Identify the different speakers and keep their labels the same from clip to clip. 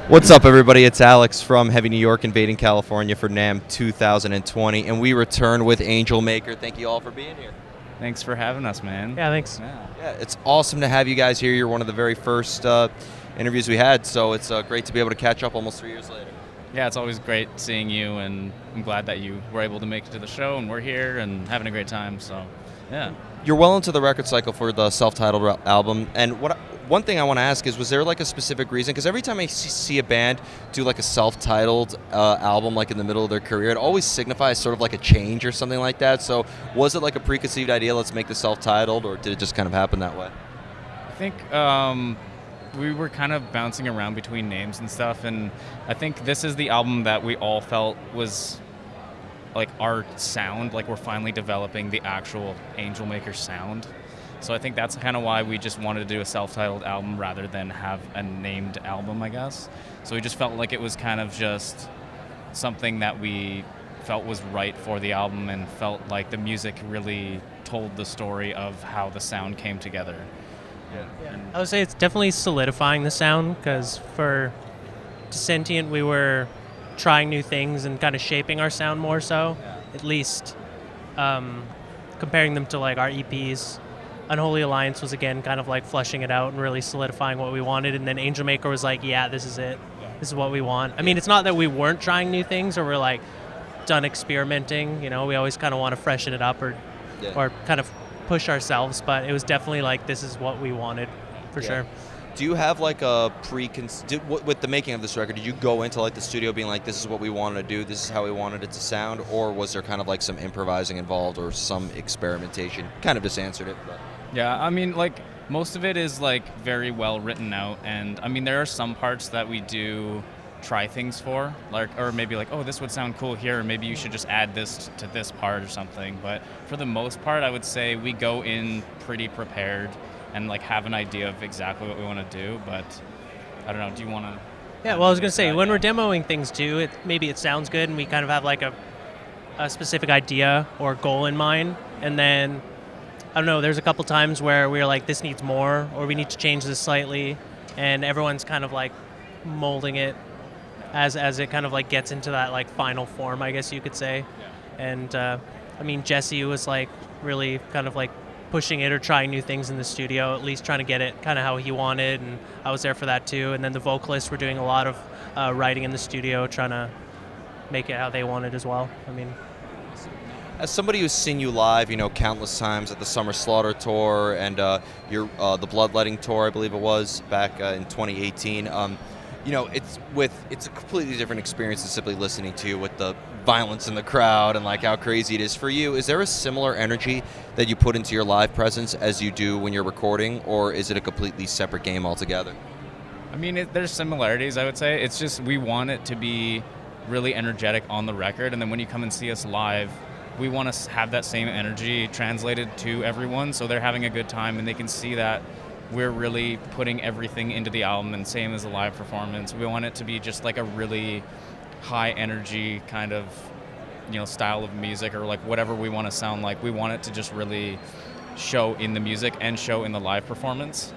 Speaker 1: What's up, everybody? It's Alex from Heavy New York, invading California for Namm 2020, and we return with Angelmaker. Thank you all for being here.
Speaker 2: Thanks for having us, man.
Speaker 3: Yeah, thanks.
Speaker 1: Yeah, it's awesome to have you guys here. You're one of the very first interviews we had, so it's great to be able to catch up almost 3 years later.
Speaker 2: Yeah, it's always great seeing you, and I'm glad that you were able to make it to the show, and we're here and having a great time. So, yeah.
Speaker 1: You're well into the record cycle for the self-titled album, and one thing I want to ask is, was there like a specific reason? Because every time I see a band do like a self-titled album, like in the middle of their career, it always signifies sort of like a change or something like that. So was it like a preconceived idea, let's make the self-titled, or did it just kind of happen that way?
Speaker 2: I think we were kind of bouncing around between names and stuff, and I think this is the album that we all felt was like our sound, like we're finally developing the actual Angelmaker sound. So I think that's kind of why we just wanted to do a self-titled album rather than have a named album, I guess. So we just felt like it was kind of just something that we felt was right for the album, and felt like the music really told the story of how the sound came together.
Speaker 3: Yeah. I would say it's definitely solidifying the sound, because for Dissentient we were trying new things and kind of shaping our sound more so, at least comparing them to like our EPs. Unholy Alliance was again kind of like fleshing it out and really solidifying what we wanted, and then Angelmaker was like, yeah, this is it. This is what we want. I mean, it's not that we weren't trying new things or we're like done experimenting, you know, we always kind of want to freshen it up or kind of push ourselves, but it was definitely like, this is what we wanted for sure.
Speaker 1: Do you have like a with the making of this record, did you go into like the studio being like, this is what we wanted to do, this is how we wanted it to sound, or was there kind of like some improvising involved or some experimentation? Kind of just answered it, but.
Speaker 2: Yeah, I mean, like, most of it is like very well written out, and I mean, there are some parts that we do try things for, like, or maybe like, oh, this would sound cool here, or maybe you should just add this to this part or something. But for the most part, I would say we go in pretty prepared and like have an idea of exactly what we want to do. But I don't know, do you want to?
Speaker 3: Yeah, well, I was gonna say, when we're demoing things too, maybe it sounds good and we kind of have like a specific idea or goal in mind, and then I don't know, there's a couple times where we're like, this needs more, or we need to change this slightly, and everyone's kind of like molding it as it kind of like gets into that like final form, I guess you could say. And I mean, Jesse was like really kind of like pushing it or trying new things in the studio, at least trying to get it kind of how he wanted, and I was there for that too. And then the vocalists were doing a lot of writing in the studio, trying to make it how they wanted as well. I mean,
Speaker 1: as somebody who's seen you live, you know, countless times at the Summer Slaughter tour and the Bloodletting tour, I believe it was, back in 2018. You know, it's a completely different experience than simply listening to you with the violence in the crowd and like how crazy it is for you. Is there a similar energy that you put into your live presence as you do when you're recording, or is it a completely separate game altogether?
Speaker 2: I mean, there's similarities, I would say. It's just we want it to be really energetic on the record, and then when you come and see us live, we want to have that same energy translated to everyone, so they're having a good time and they can see that we're really putting everything into the album, and same as the live performance. We want it to be just like a really high energy kind of, you know, style of music, or like whatever we want to sound like. We want it to just really show in the music and show in the live performance.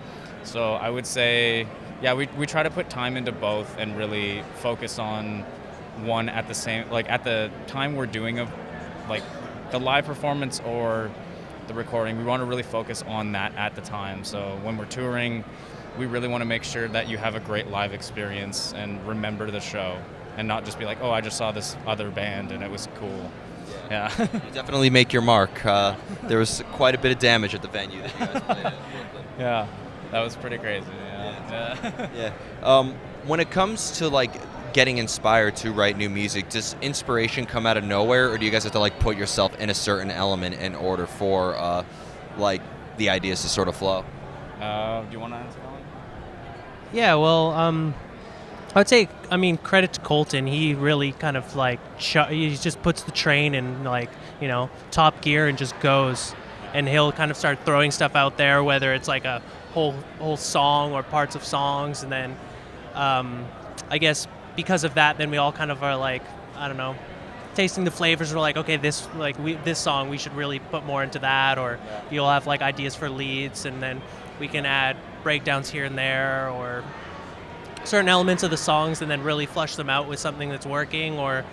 Speaker 2: So I would say, yeah, we try to put time into both and really focus on one at the same, like at the time we're doing like the live performance or the recording, we want to really focus on that at the time. So when we're touring, we really want to make sure that you have a great live experience and remember the show, and not just be like, oh, I just saw this other band and it was cool. Yeah.
Speaker 1: You definitely make your mark. There was quite a bit of damage at the venue that you guys played at.
Speaker 2: Yeah, that was pretty crazy. Yeah.
Speaker 1: When it comes to like getting inspired to write new music, does inspiration come out of nowhere, or do you guys have to like put yourself in a certain element in order for like the ideas to sort of flow?
Speaker 2: Do you want to answer that one?
Speaker 3: yeah, well, I would say, I mean, credit to Colton. He really kind of like he just puts the train in like, you know, top gear and just goes, and he'll kind of start throwing stuff out there, whether it's like a whole song or parts of songs, and then I guess because of that, then we all kind of are like, I don't know, tasting the flavors. We're like, okay, this song we should really put more into that, or you'll have like ideas for leads, and then we can add breakdowns here and there, or certain elements of the songs and then really flush them out with something that's working. Or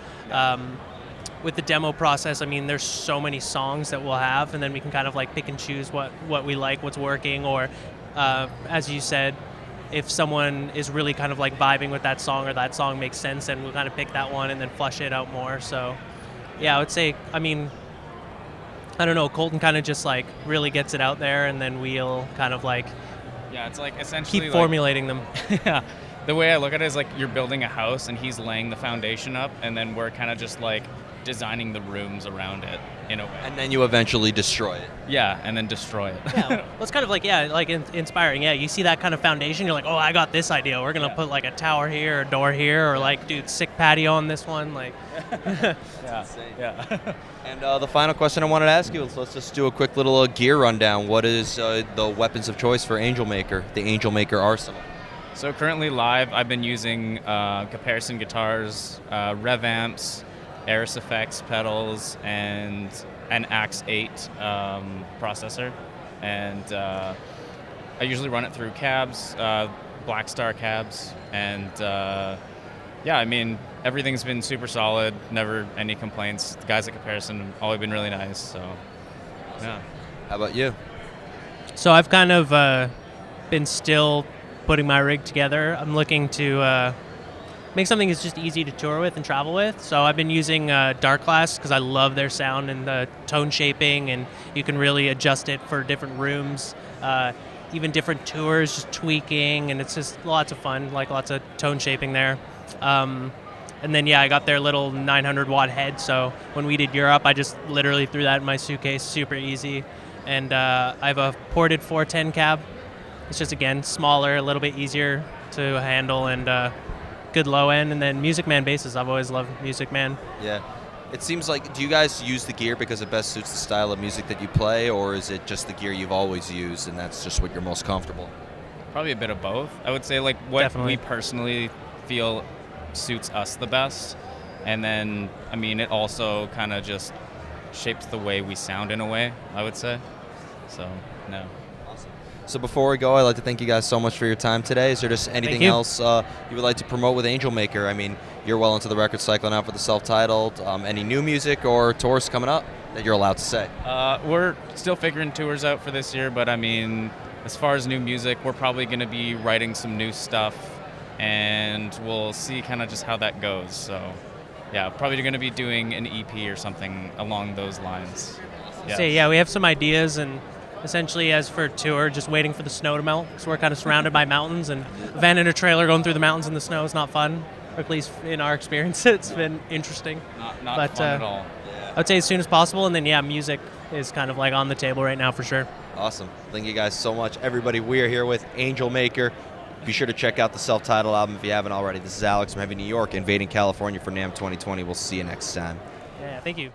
Speaker 3: with the demo process, I mean, there's so many songs that we'll have, and then we can kind of like pick and choose what we like, what's working, or as you said, if someone is really kind of like vibing with that song or that song makes sense, then we'll kind of pick that one and then flush it out more. So yeah, I would say, I mean, I don't know, Colton kind of just like really gets it out there, and then we'll kind of like
Speaker 2: Yeah, it's like essentially
Speaker 3: keep
Speaker 2: like,
Speaker 3: formulating them.
Speaker 2: yeah. The way I look at it is like you're building a house and he's laying the foundation up, and then we're kind of just like designing the rooms around it in a way.
Speaker 1: And then you eventually destroy it.
Speaker 2: Yeah, and then destroy it.
Speaker 3: Yeah, well, it's kind of like, yeah, like inspiring. Yeah, you see that kind of foundation, you're like, oh, I got this idea. We're gonna put like a tower here, a door here, or like, dude, sick patio on this one. Like,
Speaker 2: Yeah. Yeah.
Speaker 1: And the final question I wanted to ask you is, let's just do a quick little gear rundown. What is the weapons of choice for Angelmaker, the Angelmaker arsenal?
Speaker 2: So currently live, I've been using comparison guitars, rev amps, Eris effects pedals, and an Axe 8 processor. And I usually run it through cabs, Black Star cabs, and yeah, I mean, everything's been super solid, never any complaints. The guys at Comparison have always been really nice, so yeah.
Speaker 1: How about you?
Speaker 3: so I've kind of been still putting my rig together. I'm looking to make something that's just easy to tour with and travel with. So I've been using Dark Glass because I love their sound and the tone shaping, and you can really adjust it for different rooms, even different tours, just tweaking, and it's just lots of fun, like lots of tone shaping there. And then, yeah, I got their little 900 watt head. So when we did Europe, I just literally threw that in my suitcase, super easy. And I have a ported 410 cab. It's just, again, smaller, a little bit easier to handle, and good low end. And then Music Man basses. I've always loved Music Man.
Speaker 1: Yeah. It seems like, do you guys use the gear because it best suits the style of music that you play, or is it just the gear you've always used and that's just what you're most comfortable?
Speaker 2: Probably a bit of both. I would say like what
Speaker 3: Definitely.
Speaker 2: we personally feel suits us the best, and then I mean it also kind of just shapes the way we sound in a way, I would say. So no.
Speaker 1: So before we go, I'd like to thank you guys so much for your time today. Is there just anything
Speaker 3: you.
Speaker 1: else you would like to promote with Angelmaker? I mean, you're well into the record cycle now for the self-titled. Any new music or tours coming up that you're allowed to say?
Speaker 2: We're still figuring tours out for this year, but I mean, as far as new music, we're probably going to be writing some new stuff, and we'll see kind of just how that goes. So yeah, probably going to be doing an EP or something along those lines.
Speaker 3: So yeah, we have some ideas, and essentially as for tour, just waiting for the snow to melt, because we're kind of surrounded by mountains, and a van and a trailer going through the mountains in the snow is not fun, or at least in our experience it's been interesting.
Speaker 2: Not
Speaker 3: But,
Speaker 2: fun at all.
Speaker 3: I would say as soon as possible, and then yeah, music is kind of like on the table right now for sure.
Speaker 1: Awesome. Thank you guys so much. Everybody, we are here with Angelmaker. Be sure to check out the self-titled album if you haven't already. This is Alex from Heavy New York, invading California for Namm 2020. We'll see you next time.
Speaker 3: Yeah, thank you.